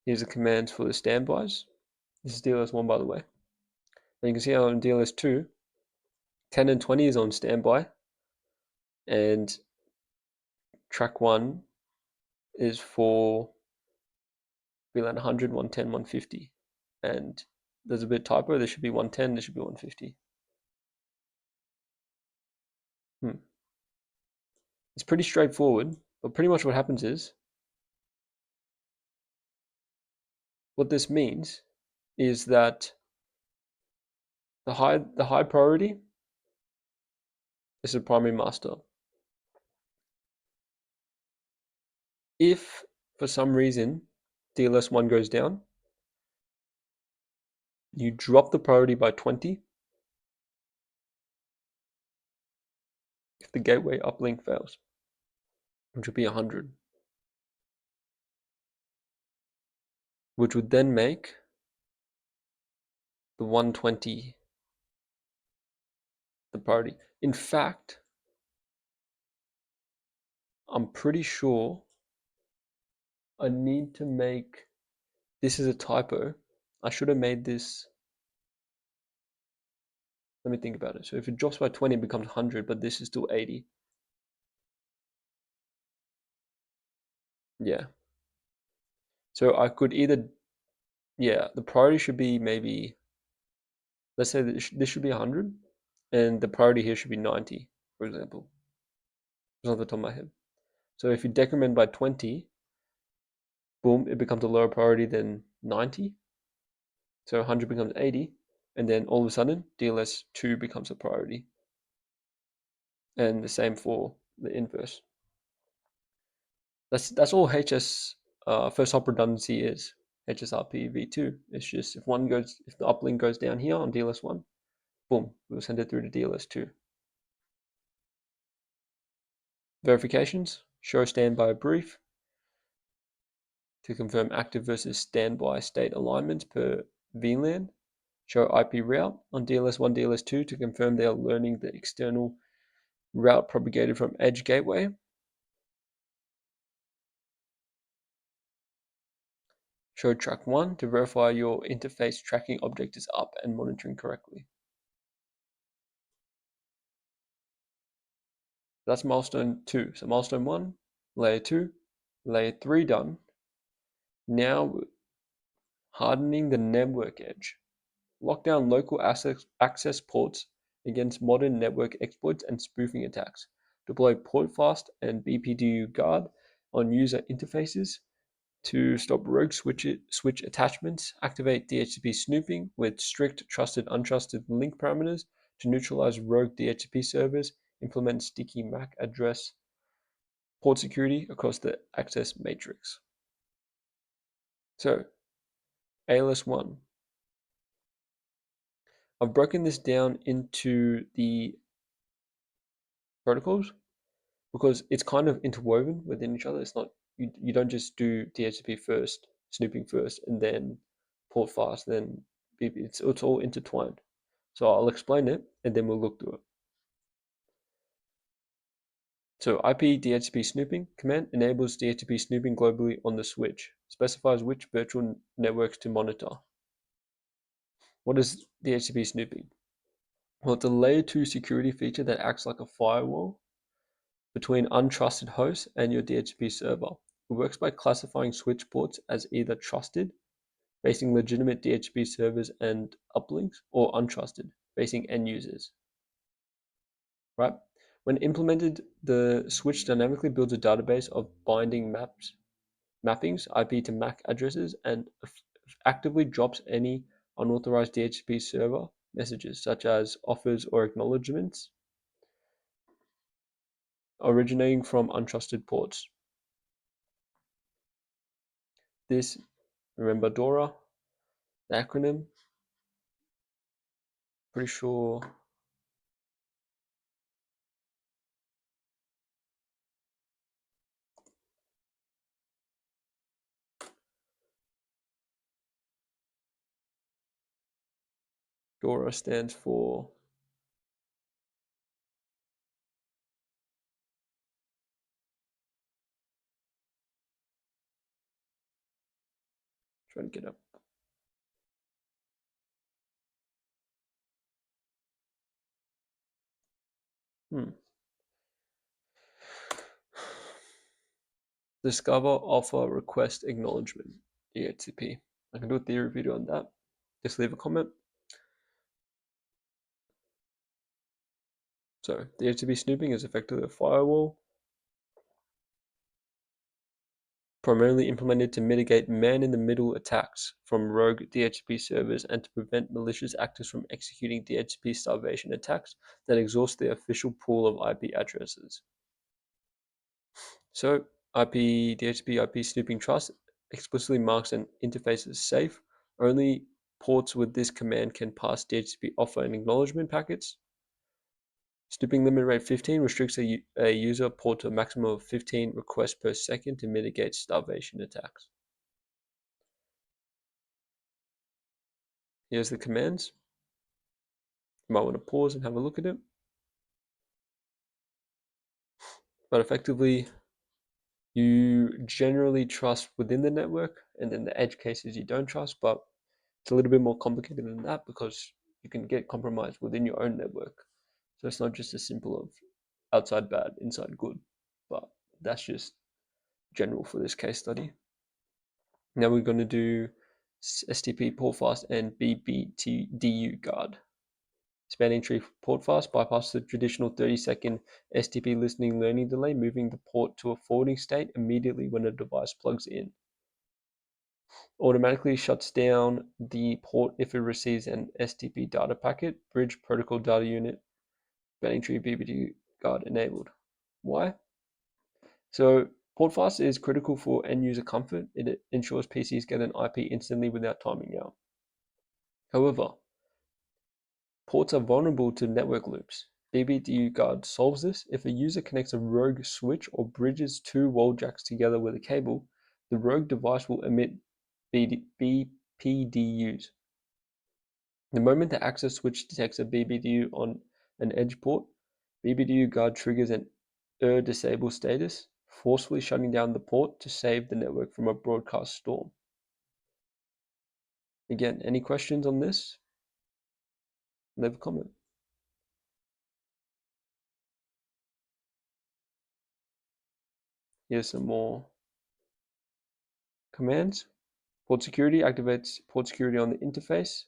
Here's the commands for the standbys. This is DLS1, by the way. And you can see on DLS2, 10 and 20 is on standby, and track 1 is for VLAN 100, 110, 150. And there's a bit typo, there should be 110, there should be 150. It's pretty straightforward, but pretty much what happens is, what this means is that the high priority is the primary master. If for some reason DLS1 goes down, you drop the priority by 20 if the gateway uplink fails, which would be 100, which would then make the 120 the priority. In fact, I'm pretty sure I need to make, this is a typo. I should have made this, let me think about it. So if it drops by 20, it becomes 100, but this is still 80. Yeah. So I could either, yeah, the priority should be maybe, let's say that this should be 100, and the priority here should be 90, for example. Just off the top of my head. So if you decrement by 20, boom, it becomes a lower priority than 90. So 100 becomes 80, and then all of a sudden, DLS2 becomes a priority. And the same for the inverse. That's all first hop redundancy is. HSRP v2. It's just if the uplink goes down here on DLS1, boom, we'll send it through to DLS2. Verifications, show standby brief to confirm active versus standby state alignments per VLAN. Show IP route on DLS1, DLS2 to confirm they are learning the external route propagated from edge gateway. Show track 1 to verify your interface tracking object is up and monitoring correctly. That's milestone 2. So milestone 1, layer 2, layer 3 done. Now hardening the network edge. Lock down local access ports against modern network exploits and spoofing attacks. Deploy Portfast and BPDU guard on user interfaces to stop rogue switch attachments. Activate DHCP snooping with strict trusted untrusted link parameters to neutralize rogue DHCP servers. Implement sticky MAC address port security across the access matrix. So ALS1, I've broken this down into the protocols because it's kind of interwoven within each other. It's not, you don't just do DHCP first, snooping first, and then Portfast, then BP. It's all intertwined. So I'll explain it and then we'll look through it. So IP DHCP snooping command enables DHCP snooping globally on the switch, specifies which virtual networks to monitor. What is DHCP snooping? Well, it's a layer 2 security feature that acts like a firewall between untrusted hosts and your DHCP server. It works by classifying switch ports as either trusted, facing legitimate DHCP servers and uplinks, or untrusted, facing end users. Right? When implemented, the switch dynamically builds a database of binding mappings, IP to MAC addresses, and actively drops any unauthorized DHCP server messages, such as offers or acknowledgements, originating from untrusted ports. This, remember DORA, the acronym, pretty sure DORA stands for trying to get up. Discover, offer, request, acknowledgement, DHCP. I can do a theory video on that. Just leave a comment. So DHCP snooping is effectively a firewall primarily implemented to mitigate man-in-the-middle attacks from rogue DHCP servers and to prevent malicious actors from executing DHCP starvation attacks that exhaust the official pool of IP addresses. So IP DHCP IP snooping trust explicitly marks an interface as safe. Only ports with this command can pass DHCP offer and acknowledgement packets. Snooping limit rate 15 restricts a user port to a maximum of 15 requests per second to mitigate starvation attacks. Here's the commands. You might want to pause and have a look at it. But effectively, you generally trust within the network, and then the edge cases you don't trust, but it's a little bit more complicated than that because you can get compromised within your own network. So it's not just as simple of outside bad, inside good, but that's just general for this case study. Now we're going to do STP Portfast and BPDU guard. Spanning tree Portfast bypasses the traditional 30-second STP listening learning delay, moving the port to a forwarding state immediately when a device plugs in. Automatically shuts down the port if it receives an STP data packet. Bridge protocol data unit. Spanning tree BPDU guard enabled. Why? So Portfast is critical for end user comfort. It ensures PCs get an IP instantly without timing out. However, ports are vulnerable to network loops. BPDU guard solves this. If a user connects a rogue switch or bridges two wall jacks together with a cable, the rogue device will emit BPDUs. The moment the access switch detects a BPDU on an edge port, BPDU guard triggers an disable status, forcefully shutting down the port to save the network from a broadcast storm. Again, any questions on this? Leave a comment. Here's some more commands. Port security activates port security on the interface.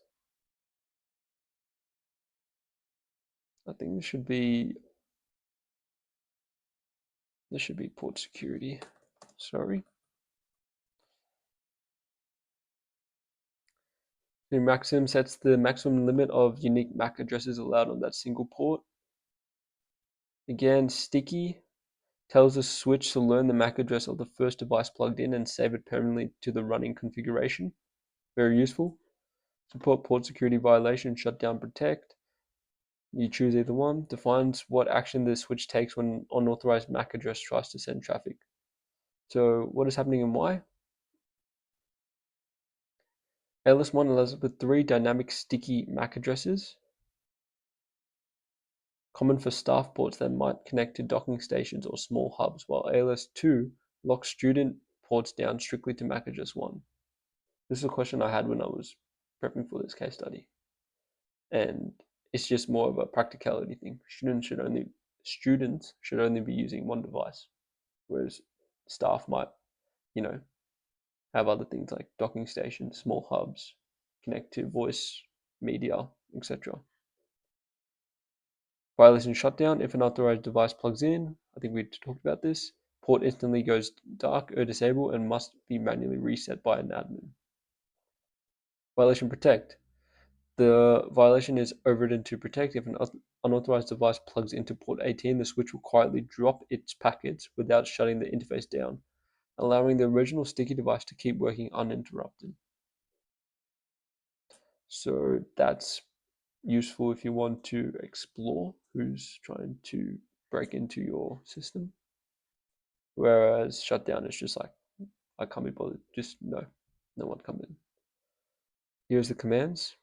I think this should be port security. Sorry. The maximum sets the maximum limit of unique MAC addresses allowed on that single port. Again, sticky tells the switch to learn the MAC address of the first device plugged in and save it permanently to the running configuration. Very useful. Support port security violation, shutdown, protect. You choose either one. Defines what action the switch takes when unauthorized MAC address tries to send traffic. So what is happening in Y? ALS1 allows us with 3 dynamic sticky MAC addresses, common for staff ports that might connect to docking stations or small hubs, while ALS2 locks student ports down strictly to MAC address 1. This is a question I had when I was prepping for this case study. And it's just more of a practicality thing. Students should only be using one device, whereas staff might, have other things like docking stations, small hubs, connect to voice, media, etc. Violation shutdown, if an authorized device plugs in, I think we talked about this, port instantly goes dark or disabled and must be manually reset by an admin. Violation protect. The violation is overridden to protect. If an unauthorized device plugs into port 18, the switch will quietly drop its packets without shutting the interface down, allowing the original sticky device to keep working uninterrupted. So that's useful if you want to explore who's trying to break into your system. Whereas shutdown is just like, I can't be bothered, just no one come in. Here's the commands.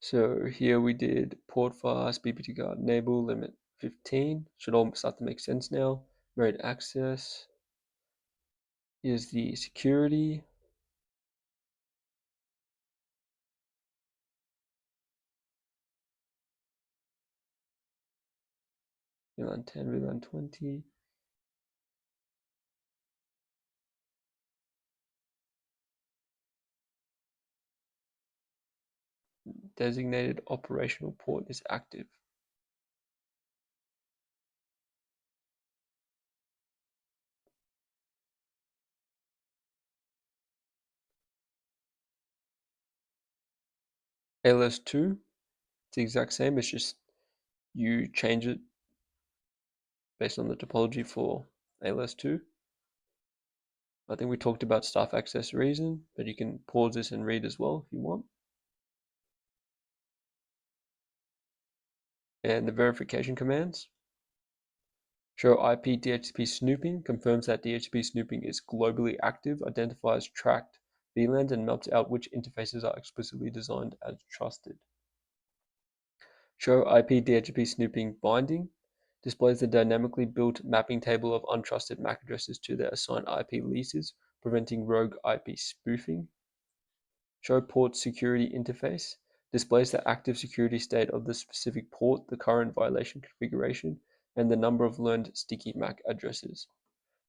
So here we did Portfast, BPDU guard enable, limit 15. Should all start to make sense now. Remote access. Here's the security. VLAN 10, VLAN 20. Designated operational port is active. ALS2, it's the exact same, it's just you change it based on the topology for ALS2. I think we talked about staff access reason, but you can pause this and read as well if you want. And the verification commands. Show IP DHCP Snooping confirms that DHCP Snooping is globally active, identifies tracked VLANs, and maps out which interfaces are explicitly designed as trusted. Show IP DHCP Snooping Binding displays the dynamically built mapping table of untrusted MAC addresses to their assigned IP leases, preventing rogue IP spoofing. Show port security interface displays the active security state of the specific port, the current violation configuration, and the number of learned sticky MAC addresses.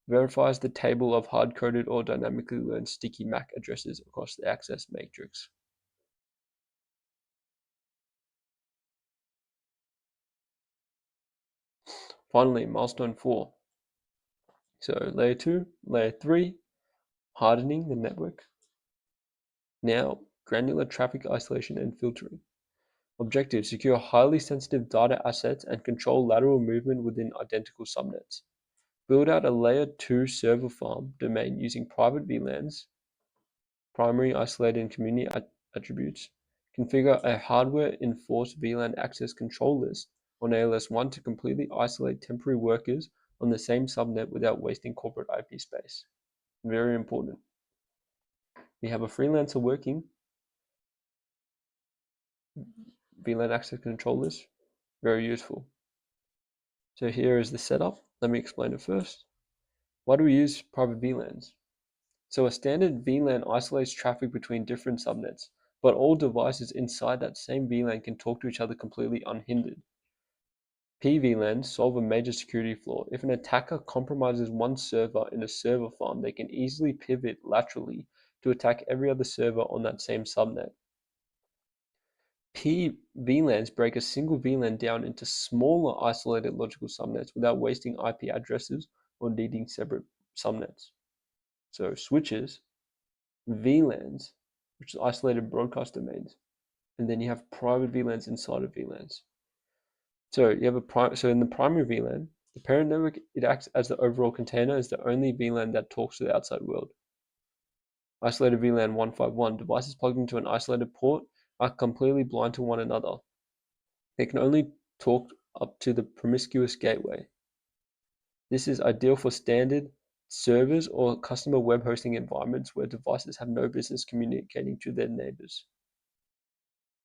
Verifies the table of hard-coded or dynamically learned sticky MAC addresses across the access matrix. Finally, milestone 4. So layer 2, layer 3, hardening the network. Now, granular traffic isolation and filtering. Objective, secure highly sensitive data assets and control lateral movement within identical subnets. Build out a layer 2 server farm domain using private VLANs, primary, isolated, and community attributes. Configure a hardware enforced VLAN access control list on ALS1 to completely isolate temporary workers on the same subnet without wasting corporate IP space. Very important. We have a freelancer working VLAN access control list. Very useful. So here is the setup. Let me explain it first. Why do we use private VLANs? So a standard VLAN isolates traffic between different subnets, but all devices inside that same VLAN can talk to each other completely unhindered. PVLANs solve a major security flaw. If an attacker compromises one server in a server farm, they can easily pivot laterally to attack every other server on that same subnet. PVLANs break a single VLAN down into smaller isolated logical subnets without wasting IP addresses or needing separate subnets. So switches, VLANs, which is isolated broadcast domains, and then you have private VLANs inside of VLANs. So you have so in the primary VLAN, the parent network, it acts as the overall container, is the only VLAN that talks to the outside world. Isolated VLAN 151. Devices plugged into an isolated port are completely blind to one another. They can only talk up to the promiscuous gateway. This is ideal for standard servers or customer web hosting environments where devices have no business communicating to their neighbors.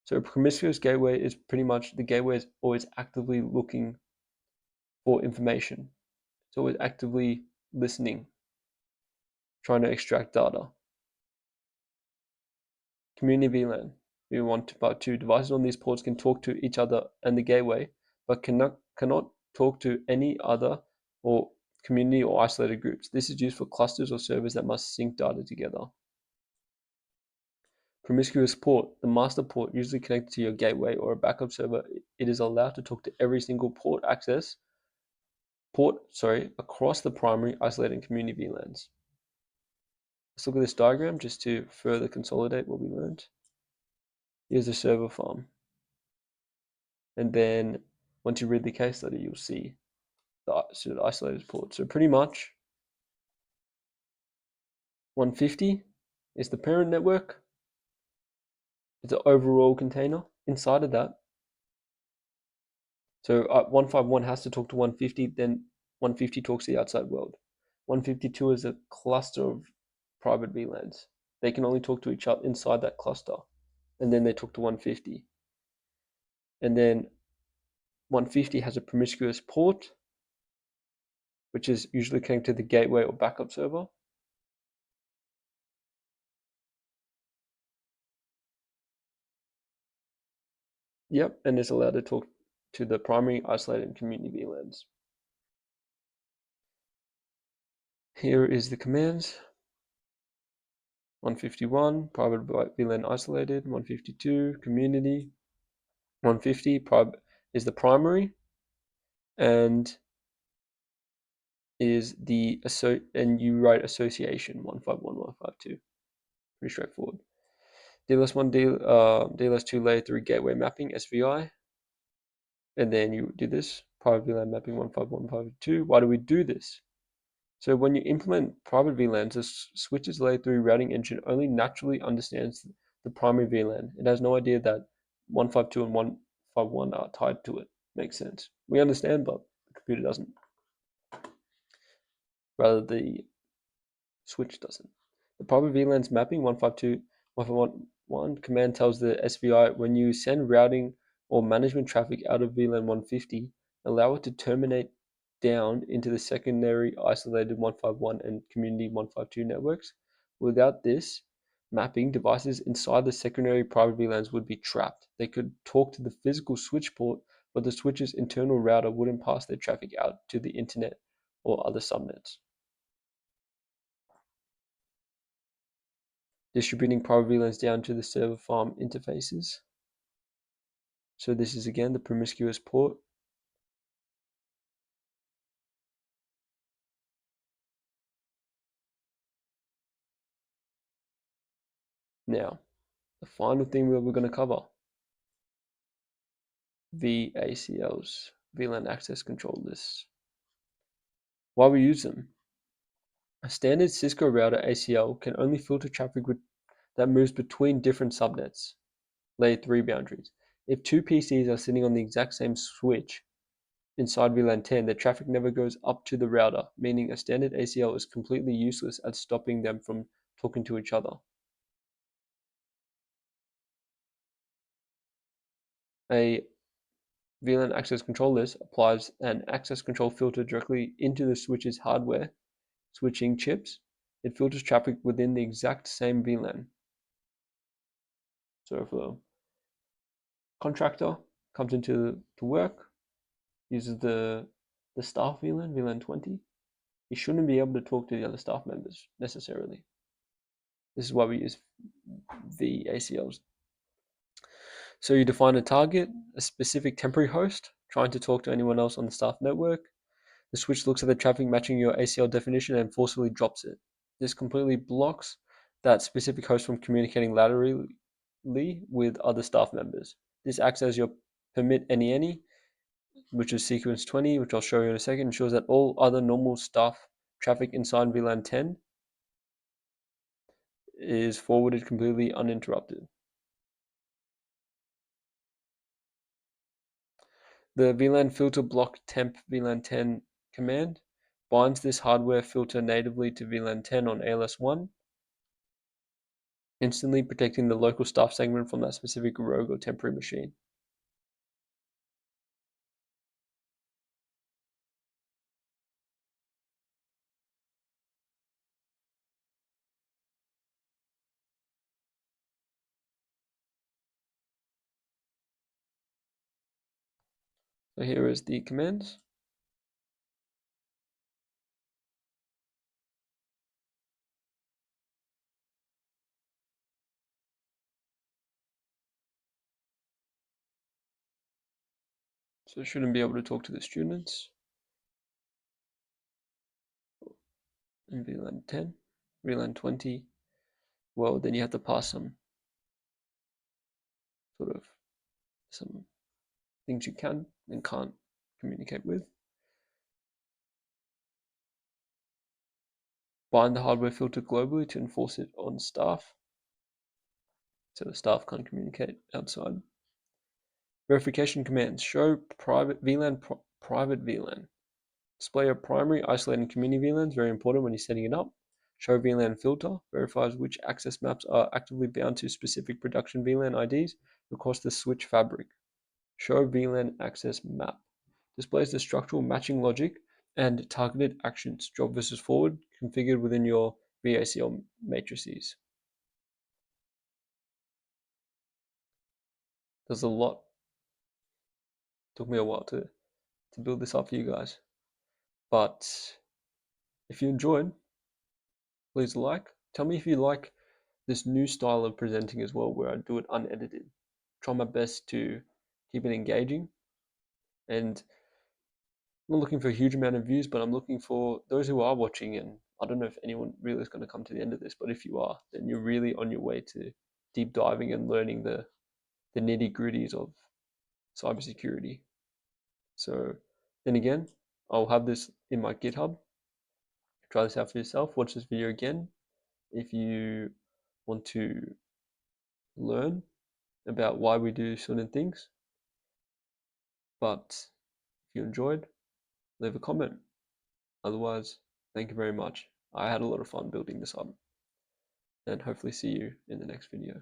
So a promiscuous gateway is pretty much the gateway is always actively looking for information. It's always actively listening, trying to extract data. Community VLAN. We want part 2. Devices on these ports can talk to each other and the gateway, but cannot talk to any other or community or isolated groups. This is used for clusters or servers that must sync data together. Promiscuous port. The master port, usually connected to your gateway or a backup server, it is allowed to talk to every single port across the primary, isolated, and community VLANs. Let's look at this diagram just to further consolidate what we learned. Here's the server farm. And then once you read the case study, you'll see the isolated port. So pretty much 150 is the parent network. It's an overall container inside of that. So 151 has to talk to 150, then 150 talks to the outside world. 152 is a cluster of private VLANs. They can only talk to each other inside that cluster, and then they talk to 150. And then 150 has a promiscuous port, which is usually connected to the gateway or backup server. Yep, and is allowed to talk to the primary, isolated, and community VLANs. Here is the commands. 151, private VLAN isolated. 152, community. 150 is the primary, and is the and you write association 151, 152. Pretty straightforward. DLS1, DLS2 layer 3 gateway mapping SVI, and then you do this private VLAN mapping 151, 152. Why do we do this? So when you implement private VLANs, the switch's layer 3 routing engine only naturally understands the primary VLAN. It has no idea that 152 and 151 are tied to it. Makes sense. We understand, but the computer doesn't. Rather, the switch doesn't. The private VLANs mapping 152, 151 command tells the SVI when you send routing or management traffic out of VLAN 150, allow it to terminate down into the secondary isolated 151 and community 152 networks. Without this mapping, devices inside the secondary private VLANs would be trapped. They could talk to the physical switch port, but the switch's internal router wouldn't pass their traffic out to the internet or other subnets. Distributing private VLANs down to the server farm interfaces. So this is again the promiscuous port. Now, the final thing we're going to cover, VACLs, VLAN access control lists. Why we use them? A standard Cisco router ACL can only filter traffic that moves between different subnets, layer 3 boundaries. If two PCs are sitting on the exact same switch inside VLAN 10, the traffic never goes up to the router, meaning a standard ACL is completely useless at stopping them from talking to each other. A VLAN access control list applies an access control filter directly into the switch's hardware switching chips. It filters traffic within the exact same VLAN. So if a contractor comes into work, uses the staff VLAN, VLAN 20, he shouldn't be able to talk to the other staff members necessarily. This is why we use VACLs. So you define a target, a specific temporary host, trying to talk to anyone else on the staff network. The switch looks at the traffic matching your ACL definition and forcibly drops it. This completely blocks that specific host from communicating laterally with other staff members. This acts as your permit any, which is sequence 20, which I'll show you in a second, ensures that all other normal staff traffic inside VLAN 10 is forwarded completely uninterrupted. The VLAN filter block temp VLAN 10 command binds this hardware filter natively to VLAN 10 on ALS1, instantly protecting the local staff segment from that specific rogue or temporary machine. So here is the commands. So it shouldn't be able to talk to the students. In VLAN 10, VLAN 20, well, then you have to pass some things you can and can't communicate with. Bind the hardware filter globally to enforce it on staff, so the staff can't communicate outside. Verification commands: show private VLAN, private VLAN. Display a primary, isolating community VLANs, very important when you're setting it up. Show VLAN filter, verifies which access maps are actively bound to specific production VLAN IDs across the switch fabric. Show VLAN access map, displays the structural matching logic and targeted actions, job versus forward, configured within your VACL matrices. There's a lot. Took me a while to build this up for you guys. But if you enjoyed, please like. Tell me if you like this new style of presenting as well, where I do it unedited. Try my best to keep it engaging. And I'm not looking for a huge amount of views, but I'm looking for those who are watching. And I don't know if anyone really is going to come to the end of this, but if you are, then you're really on your way to deep diving and learning the nitty gritties of cybersecurity. So then again, I'll have this in my GitHub. Try this out for yourself. Watch this video again if you want to learn about why we do certain things. But if you enjoyed, leave a comment. Otherwise, thank you very much. I had a lot of fun building this up, and hopefully see you in the next video.